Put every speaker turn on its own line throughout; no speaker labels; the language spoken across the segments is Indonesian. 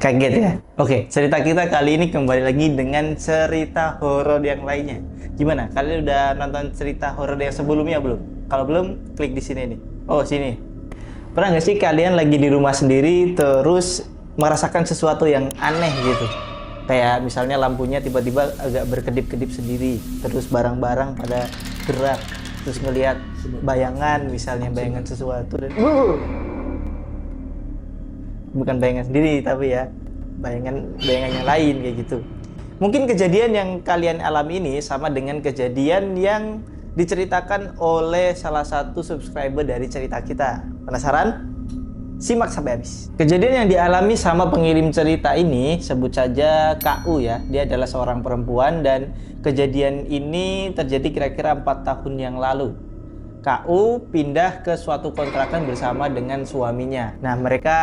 Kaget ya? Oke, cerita kita kali ini kembali lagi dengan cerita horor yang lainnya. Gimana? Kalian udah nonton cerita horor yang sebelumnya belum? Kalau belum, klik di sini nih. Oh, sini. Pernah nggak sih kalian lagi di rumah sendiri terus merasakan sesuatu yang aneh gitu? Kayak misalnya lampunya tiba-tiba agak berkedip-kedip sendiri, terus barang-barang pada gerak, terus ngelihat bayangan, misalnya bayangan sesuatu dan bukan bayangan sendiri tapi ya bayangan yang lain kayak gitu. Mungkin kejadian yang kalian alami ini sama dengan kejadian yang diceritakan oleh salah satu subscriber dari cerita kita. Penasaran? Simak sampai habis. Kejadian yang dialami sama pengirim cerita ini sebut saja Kak U ya. Dia adalah seorang perempuan dan kejadian ini terjadi kira-kira 4 tahun yang lalu. Kak U pindah ke suatu kontrakan bersama dengan suaminya. Nah, mereka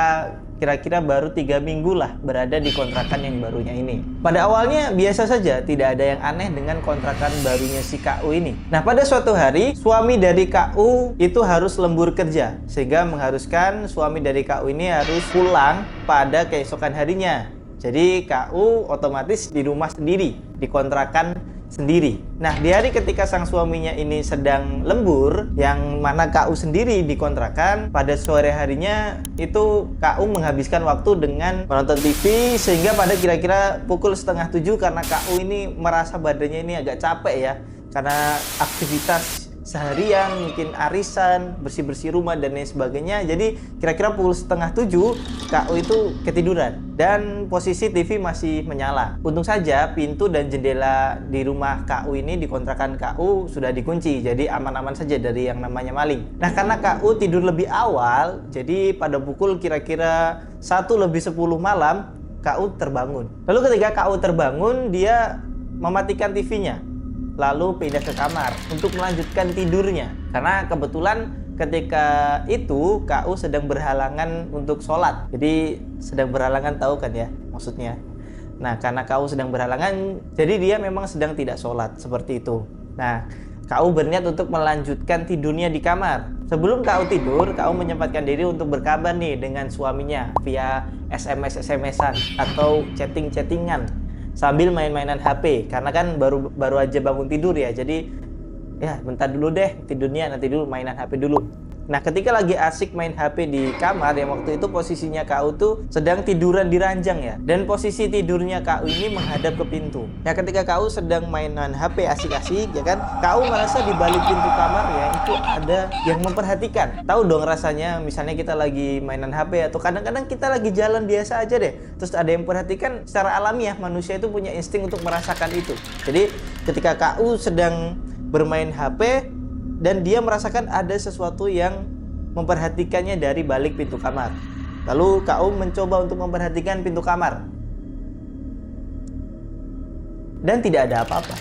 kira-kira baru 3 minggu lah berada di kontrakan yang barunya ini. Pada awalnya biasa saja, tidak ada yang aneh dengan kontrakan barunya si Kak U ini. Nah, pada suatu hari, suami dari Kak U itu harus lembur kerja, sehingga mengharuskan suami dari Kak U ini harus pulang pada keesokan harinya. Jadi Kak U otomatis di rumah sendiri, di kontrakan sendiri. Nah, di hari ketika sang suaminya ini sedang lembur, yang mana Kak U sendiri dikontrakan, pada sore harinya itu Kak U menghabiskan waktu dengan menonton TV, sehingga pada kira-kira pukul 6:30 karena Kak U ini merasa badannya ini agak capek ya, karena aktivitas seharian, mungkin arisan, bersih-bersih rumah dan lain sebagainya. Jadi kira-kira pukul 6:30 Kak U itu ketiduran dan posisi TV masih menyala. Untung saja pintu dan jendela di rumah Kak U ini, di kontrakan Kak U sudah dikunci, jadi aman-aman saja dari yang namanya maling. Nah, karena Kak U tidur lebih awal, jadi pada pukul kira-kira 1:10 malam Kak U terbangun. Lalu ketika Kak U terbangun, dia mematikan TV-nya, lalu pindah ke kamar untuk melanjutkan tidurnya. Karena kebetulan ketika itu Kak U sedang berhalangan untuk sholat. Jadi sedang berhalangan, tahu kan ya maksudnya. Nah, karena Kak U sedang berhalangan, jadi dia memang sedang tidak sholat, seperti itu. Nah, Kak U berniat untuk melanjutkan tidurnya di kamar. Sebelum Kak U tidur, Kak U menyempatkan diri untuk berkabar nih dengan suaminya via SMS-an atau chatting-chattingan sambil main-mainan HP, karena kan baru aja bangun tidur ya, jadi ya bentar dulu deh tidurnya, nanti dulu mainan HP dulu. Nah, ketika lagi asik main HP di kamar, yang waktu itu posisinya Kak U tuh sedang tiduran di ranjang ya, dan posisi tidurnya Kak U ini menghadap ke pintu. Ya, ketika Kak U sedang mainan HP asik-asik ya kan, Kak U merasa di balik pintu kamar ya itu ada yang memperhatikan. Tahu dong rasanya, misalnya kita lagi mainan HP atau kadang-kadang kita lagi jalan biasa aja deh, terus ada yang memperhatikan. Secara alamiah manusia itu punya insting untuk merasakan itu. Jadi ketika Kak U sedang bermain HP dan dia merasakan ada sesuatu yang memperhatikannya dari balik pintu kamar. Lalu Kak U mencoba untuk memperhatikan pintu kamar, dan tidak ada apa-apa.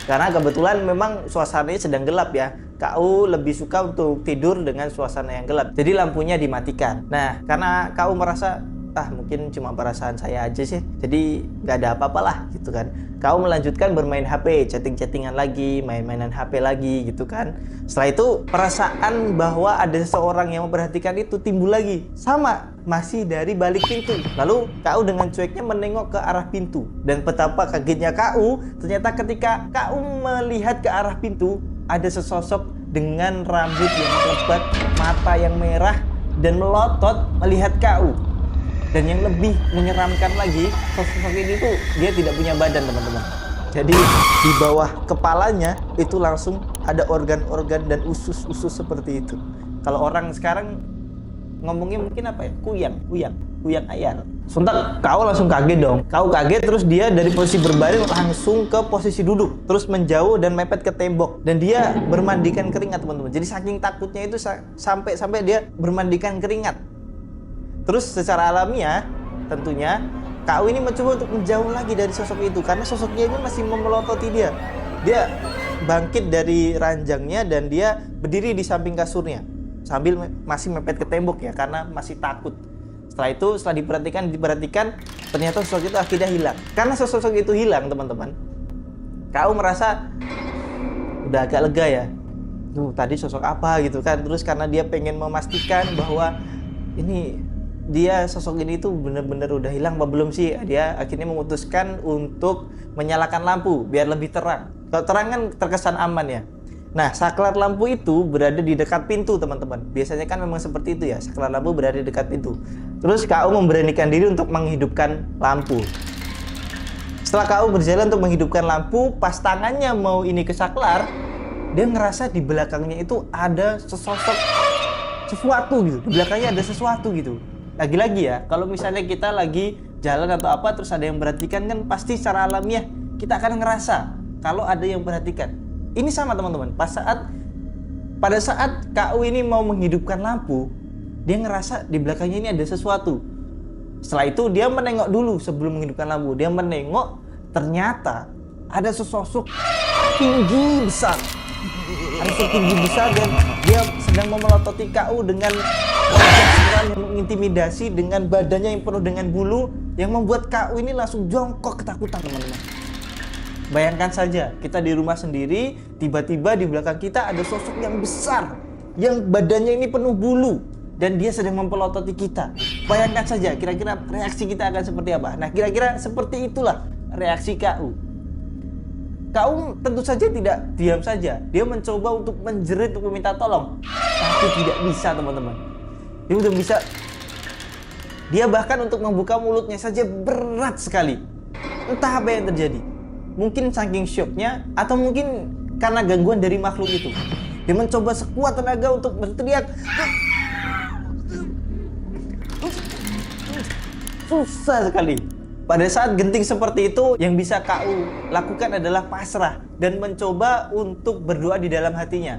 Karena kebetulan memang suasananya sedang gelap ya. Kak U lebih suka untuk tidur dengan suasana yang gelap, jadi lampunya dimatikan. Nah, karena Kak U merasa mungkin cuma perasaan saya aja sih, jadi nggak ada apa-apa lah gitu kan. Kau melanjutkan bermain HP, chatting-chattingan lagi, main-mainan HP lagi gitu kan. Setelah itu perasaan bahwa ada seseorang yang memperhatikan itu timbul lagi, sama masih dari balik pintu. Lalu Kak U dengan cueknya menengok ke arah pintu, dan betapa kagetnya Kak U, ternyata ketika Kak U melihat ke arah pintu, ada sesosok dengan rambut yang lebat, mata yang merah, dan melotot melihat Kak U. Dan yang lebih menyeramkan lagi, sosok ini tuh dia tidak punya badan, teman-teman. Jadi di bawah kepalanya itu langsung ada organ-organ dan usus-usus seperti itu. Kalau orang sekarang ngomongnya mungkin apa ya? Kuyang ayar. Sontak kau langsung kaget dong. Kau kaget, terus dia dari posisi berbaring langsung ke posisi duduk, terus menjauh dan mepet ke tembok, dan dia bermandikan keringat, teman-teman. Jadi saking takutnya itu sampai dia bermandikan keringat. Terus secara alamiah tentunya Kak U ini mencoba untuk menjauh lagi dari sosok itu, karena sosoknya ini masih memelototi dia. Dia bangkit dari ranjangnya dan dia berdiri di samping kasurnya sambil masih mepet ke tembok ya, karena masih takut. Setelah itu, setelah diperhatikan, ternyata sosok itu akhirnya hilang. Karena sosok itu hilang, teman-teman, Kak U merasa udah agak lega ya. Tadi sosok apa gitu kan. Terus karena dia pengen memastikan bahwa ini dia sosok ini tuh bener-bener udah hilang apa belum sih. Dia akhirnya memutuskan untuk menyalakan lampu biar lebih terang. Kalau terang kan terkesan aman ya. Nah, saklar lampu itu berada di dekat pintu, teman-teman. Biasanya kan memang seperti itu ya, saklar lampu berada di dekat pintu. Terus KU memberanikan diri untuk menghidupkan lampu. Setelah KU berjalan untuk menghidupkan lampu, pas tangannya mau ini ke saklar, dia ngerasa di belakangnya itu ada sesuatu gitu. Di belakangnya ada sesuatu gitu. Lagi-lagi ya, kalau misalnya kita lagi jalan atau apa terus ada yang memperhatikan, kan pasti secara alamiah kita akan ngerasa kalau ada yang memperhatikan. Ini sama teman-teman, pada saat KU ini mau menghidupkan lampu, dia ngerasa di belakangnya ini ada sesuatu. Setelah itu dia menengok dulu sebelum menghidupkan lampu. Dia menengok, ternyata ada sesosok tinggi besar. Ada sosok tinggi besar dan dia sedang memelototi KU dengan wajah yang mengintimidasi, dengan badannya yang penuh dengan bulu, yang membuat KU ini langsung jongkok ketakutan, teman-teman. Bayangkan saja, kita di rumah sendiri, tiba-tiba di belakang kita ada sosok yang besar, yang badannya ini penuh bulu, dan dia sedang mempelototi kita. Bayangkan saja, kira-kira reaksi kita akan seperti apa? Nah, kira-kira seperti itulah reaksi KU. KU tentu saja tidak diam saja. Dia mencoba untuk menjerit, untuk meminta tolong. Tapi tidak bisa, teman-teman. Dia udah bisa. Dia bahkan untuk membuka mulutnya saja berat sekali. Entah apa yang terjadi. Mungkin saking syoknya, atau mungkin karena gangguan dari makhluk itu. Dia mencoba sekuat tenaga untuk berteriak. Susah sekali. Pada saat genting seperti itu, yang bisa KU lakukan adalah pasrah dan mencoba untuk berdoa di dalam hatinya.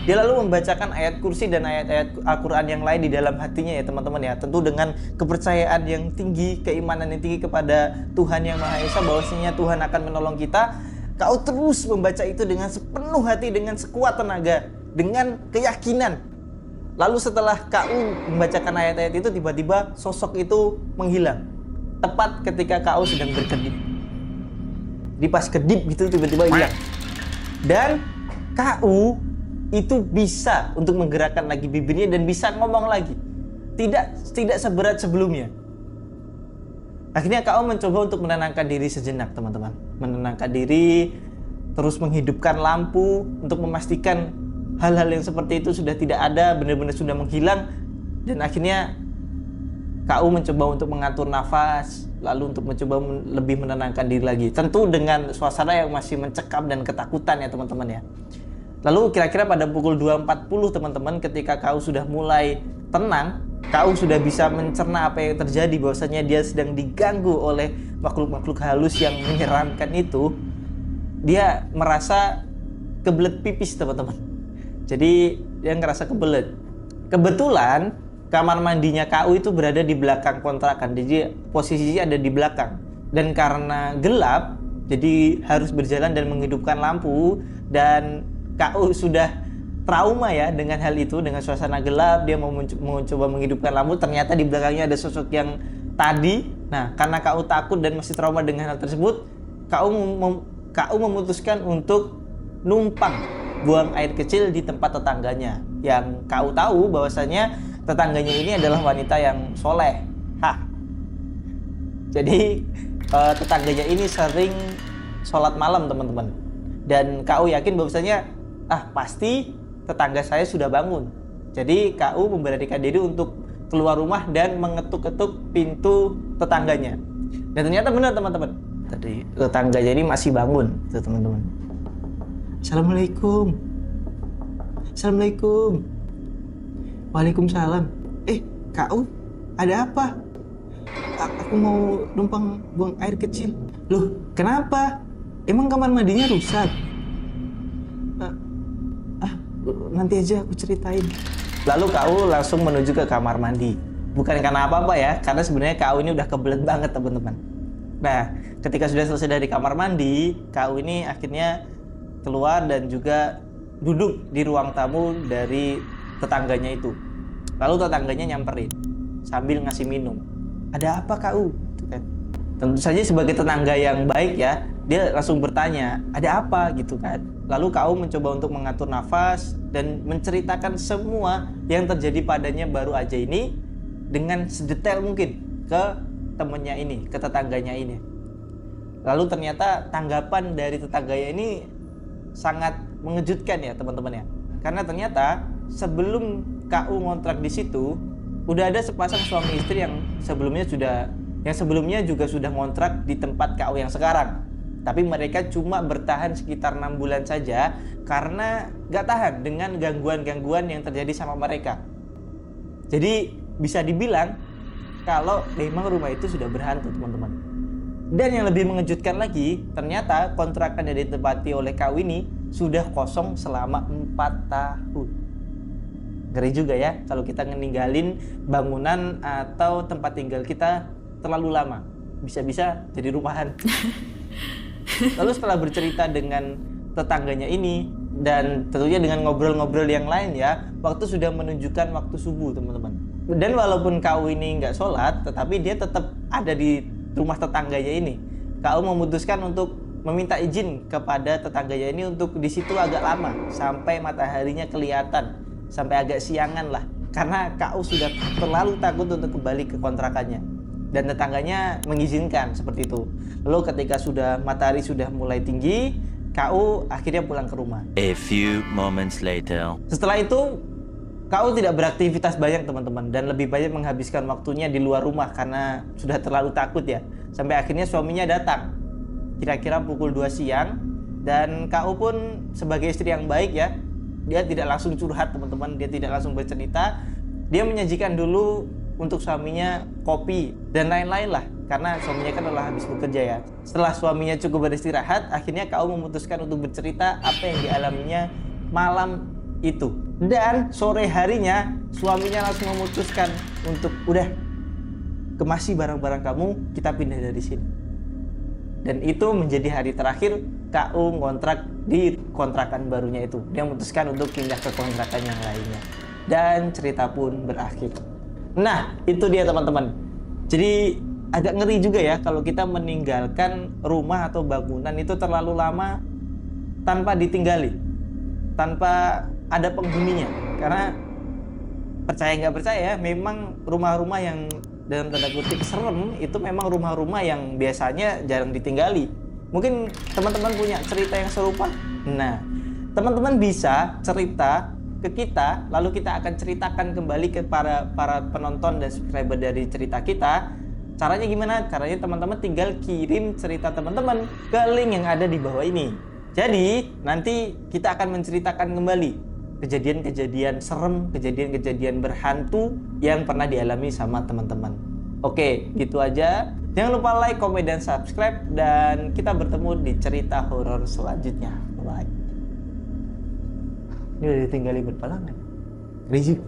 Dia lalu membacakan ayat kursi dan ayat-ayat Al-Quran yang lain di dalam hatinya ya teman-teman ya. Tentu dengan kepercayaan yang tinggi, keimanan yang tinggi kepada Tuhan Yang Maha Esa, bahwasanya Tuhan akan menolong kita. Kau terus membaca itu dengan sepenuh hati, dengan sekuat tenaga, dengan keyakinan. Lalu setelah KU membacakan ayat-ayat itu, tiba-tiba sosok itu menghilang. Tepat ketika KU sedang berkedip. Di pas kedip gitu tiba-tiba hilang. Dan KU itu bisa untuk menggerakkan lagi bibirnya dan bisa ngomong lagi. Tidak seberat sebelumnya. Akhirnya KU mencoba untuk menenangkan diri sejenak, teman-teman. Menenangkan diri, terus menghidupkan lampu untuk memastikan hal-hal yang seperti itu sudah tidak ada, benar-benar sudah menghilang. Dan akhirnya KU mencoba untuk mengatur nafas, lalu untuk mencoba lebih menenangkan diri lagi. Tentu dengan suasana yang masih mencekam dan ketakutan ya teman-teman ya. Lalu kira-kira pada pukul 2.40 teman-teman, ketika KU sudah mulai tenang, KU sudah bisa mencerna apa yang terjadi, bahwasanya dia sedang diganggu oleh makhluk-makhluk halus yang menyeramkan itu. Dia merasa kebelet pipis teman-teman. Jadi dia ngerasa kebelet. Kebetulan kamar mandinya KU itu berada di belakang kontrakan, jadi posisinya ada di belakang. Dan karena gelap, jadi harus berjalan dan menghidupkan lampu. Dan KU sudah trauma ya dengan hal itu, dengan suasana gelap. Dia mau mencoba menghidupkan lampu, ternyata di belakangnya ada sosok yang tadi. Nah, karena KU takut dan masih trauma dengan hal tersebut, KU memutuskan untuk numpang buang air kecil di tempat tetangganya. Yang KU tahu bahwasanya tetangganya ini adalah wanita yang soleh. Jadi tetangganya ini sering sholat malam teman-teman. Dan KU yakin bahwasanya pasti tetangga saya sudah bangun. Jadi KU memberanikan diri untuk keluar rumah dan mengetuk-ketuk pintu tetangganya. Dan ternyata benar teman-teman, tadi tetangganya ini masih bangun tuh teman-teman. Assalamualaikum. Assalamualaikum. Waalaikumsalam. KU, ada apa? Aku mau numpang buang air kecil. Loh, kenapa? Emang kamar mandinya rusak? Nanti aja aku ceritain. Lalu KU langsung menuju ke kamar mandi. Bukan karena apa-apa ya, karena sebenarnya KU ini udah kebelet banget teman-teman. Nah, ketika sudah selesai dari kamar mandi, KU ini akhirnya keluar dan juga duduk di ruang tamu dari tetangganya itu. Lalu tetangganya nyamperin sambil ngasih minum. Ada apa KU? Tentu saja sebagai tetangga yang baik ya, dia langsung bertanya, ada apa gitu kan. Lalu KU mencoba untuk mengatur nafas dan menceritakan semua yang terjadi padanya baru aja ini. dengan sedetail mungkin ke temennya ini, ke tetangganya ini. Lalu ternyata tanggapan dari tetangganya ini sangat mengejutkan ya teman-teman ya. Karena ternyata sebelum KU ngontrak di situ, udah ada sepasang suami istri yang sebelumnya juga sudah ngontrak di tempat KU yang sekarang. Tapi mereka cuma bertahan sekitar 6 bulan saja karena gak tahan dengan gangguan-gangguan yang terjadi sama mereka. Jadi bisa dibilang kalau memang rumah itu sudah berhantu teman-teman. Dan yang lebih mengejutkan lagi, ternyata kontrakan yang ditempati oleh KU ini sudah kosong selama 4 tahun. Ngeri juga ya kalau kita ninggalin bangunan atau tempat tinggal kita terlalu lama. Bisa-bisa jadi rumahan. Lalu setelah bercerita dengan tetangganya ini dan tentunya dengan ngobrol-ngobrol yang lain ya, waktu sudah menunjukkan waktu subuh teman-teman. Dan walaupun KU ini nggak sholat, tetapi dia tetap ada di rumah tetangganya ini. KU memutuskan untuk meminta izin kepada tetangganya ini untuk di situ agak lama sampai mataharinya kelihatan, sampai agak siangan lah. Karena KU sudah terlalu takut untuk kembali ke kontrakannya. Dan tetangganya mengizinkan seperti itu. Lalu ketika matahari sudah mulai tinggi, KU akhirnya pulang ke rumah.
A few moments later.
Setelah itu KU tidak beraktivitas banyak teman-teman dan lebih banyak menghabiskan waktunya di luar rumah karena sudah terlalu takut ya. Sampai akhirnya suaminya datang kira-kira pukul 2 siang dan KU pun sebagai istri yang baik ya, dia tidak langsung curhat teman-teman, dia tidak langsung bercerita, dia menyajikan dulu untuk suaminya kopi dan lain-lain lah karena suaminya kan telah habis bekerja ya. Setelah suaminya cukup beristirahat, akhirnya KU memutuskan untuk bercerita apa yang dialaminya malam itu. Dan sore harinya suaminya langsung memutuskan untuk udah kemasi barang-barang kamu, kita pindah dari sini. Dan itu menjadi hari terakhir KU ngontrak di kontrakan barunya itu. Dia memutuskan untuk pindah ke kontrakan yang lainnya. Dan cerita pun berakhir. Nah, itu dia teman-teman. Jadi agak ngeri juga ya kalau kita meninggalkan rumah atau bangunan itu terlalu lama tanpa ditinggali, tanpa ada penghuninya. Karena percaya nggak percaya, memang rumah-rumah yang dalam tanda kutip serem itu memang rumah-rumah yang biasanya jarang ditinggali. Mungkin teman-teman punya cerita yang serupa. Nah, teman-teman bisa cerita ke kita, lalu kita akan ceritakan kembali ke para penonton dan subscriber dari cerita kita. Caranya gimana? Caranya teman-teman tinggal kirim cerita teman-teman ke link yang ada di bawah ini. Jadi nanti kita akan menceritakan kembali kejadian-kejadian serem, kejadian-kejadian berhantu yang pernah dialami sama teman-teman. Oke, gitu aja. Jangan lupa like, komen, dan subscribe. Dan kita bertemu di cerita horor selanjutnya. Bye. Ini udah ditinggali berpalangan. Rizik.